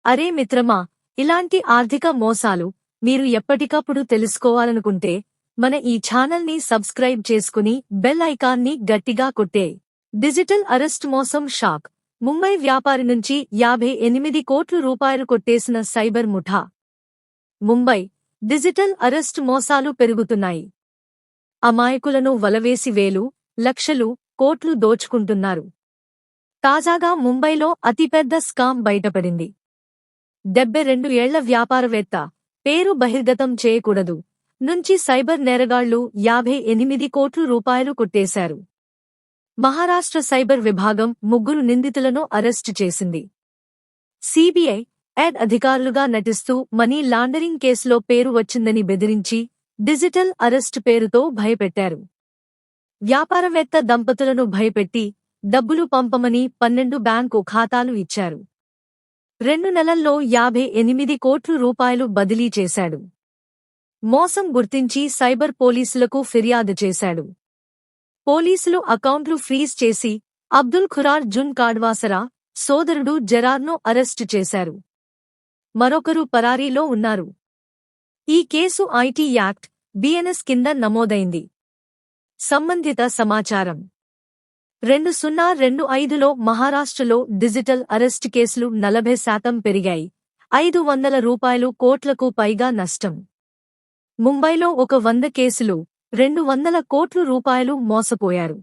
అరే మిత్రమా, ఇలాంటి ఆర్థిక మోసాలు మీరు ఎప్పటికప్పుడు తెలుసుకోవాలనుకుంటే మన ఈ ఛానల్ని సబ్స్క్రైబ్ చేసుకుని బెల్ ఐకాన్ని గట్టిగా కొట్టేయ్. డిజిటల్ అరెస్ట్ మోసం షాక్. ముంబై వ్యాపారి నుంచి 58 కోట్ల రూపాయలు కొట్టేసిన సైబర్ ముఠా. ముంబై డిజిటల్ అరెస్ట్ మోసాలు పెరుగుతున్నాయి. అమాయకులను వలవేసి వేలు, లక్షలు, కోట్లు దోచుకుంటున్నారు. తాజాగా ముంబైలో అతిపెద్ద స్కామ్ బయటపడింది. 72 ఏళ్ల వ్యాపారవేత్త, పేరు బహిర్గతం చేయకూడదు, నుంచి సైబర్ నేరగాళ్లు 58 కోట్ల రూపాయలు కొట్టేశారు. మహారాష్ట్ర సైబర్ విభాగం 3 నిందితులను అరెస్టు చేసింది. సిబిఐ, ఎడ్ అధికారులుగా నటిస్తూ మనీ లాండరింగ్ కేసులో పేరు వచ్చిందని బెదిరించి డిజిటల్ అరెస్ట్ పేరుతో భయపెట్టారు. వ్యాపారవేత్త దంపతులను భయపెట్టి డబ్బులు పంపమని 12 బ్యాంకు ఖాతాలు ఇచ్చారు. 2 నెలల్లో 58 కోట్ల రూపాయలు బదిలీ చేశాడు. మోసం గుర్తించి సైబర్ పోలీసులకు ఫిర్యాదు చేశాడు. పోలీసులు అకౌంట్లు ఫ్రీజ్ చేసి అబ్దుల్ ఖురార్ జున్ కాడ్వాసరా సోదరుడు జరార్ను అరెస్టు చేశారు. మరొకరు పరారీలో ఉన్నారు. ఈ కేసు ఐటీ యాక్ట్, బిఎన్ఎస్ కింద నమోదైంది. సంబంధిత సమాచారం 2025లో మహారాష్ట్రలో డిజిటల్ అరెస్ట్ కేసులు 40% పెరిగాయి. 500 కోట్లకు పైగా నష్టం. ముంబైలో 100 కేసులు, 200 కోట్ల రూపాయలు మోసపోయారు.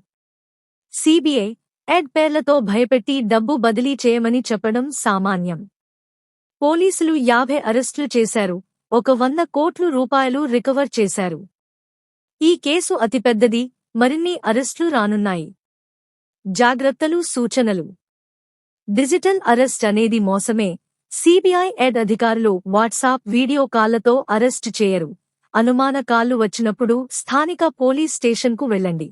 సిబిఐ, ఎడ్ పేర్లతో భయపెట్టి డబ్బు బదిలీ చేయమని చెప్పడం సామాన్యం. పోలీసులు 50 అరెస్టులు చేశారు, 100 కోట్ల రూపాయలు రికవర్ చేశారు. ఈ కేసు అతిపెద్దది, మరిన్ని అరెస్టులు రానున్నాయి. జాగ్రత్తలు, సూచనలు. డిజిటల్ అరెస్ట్ అనేది మోసమే. సిబిఐ, ఎడ్ అధికారులు వాట్సాప్ వీడియో కాళ్లతో అరెస్టు చేయరు. అనుమాన కాళ్లు వచ్చినప్పుడు స్థానిక పోలీస్ స్టేషన్కు వెళ్ళండి.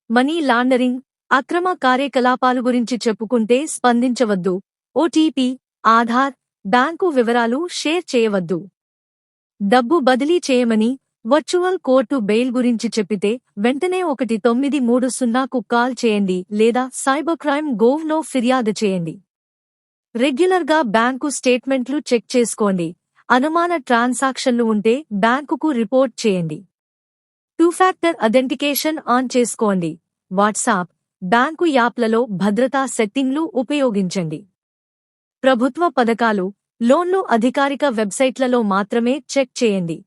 మనీ లాండరింగ్, అక్రమ కార్యకలాపాలు గురించి చెప్పుకుంటే స్పందించవద్దు. ఓటీపీ, ఆధార్, బ్యాంకు వివరాలు షేర్ చేయవద్దు. డబ్బు బదిలీ చేయమని, వర్చువల్ కోర్టు బెయిల్ గురించి చెప్పితే వెంటనే 1930కు కాల్ చేయండి లేదా సైబర్క్రైమ్ గోవ్లో ఫిర్యాదు చేయండి. రెగ్యులర్గా బ్యాంకు స్టేట్మెంట్లు చెక్ చేసుకోండి. అనుమాన ట్రాన్సాక్షన్లు ఉంటే బ్యాంకుకు రిపోర్ట్ చేయండి. 2 ఫ్యాక్టర్ అథెంటికేషన్ ఆన్ చేసుకోండి. వాట్సాప్, బ్యాంకు యాప్లలో భద్రతా సెట్టింగ్లు ఉపయోగించండి. ప్రభుత్వ పథకాలు, లోన్లు అధికారిక వెబ్సైట్లలో మాత్రమే చెక్ చేయండి.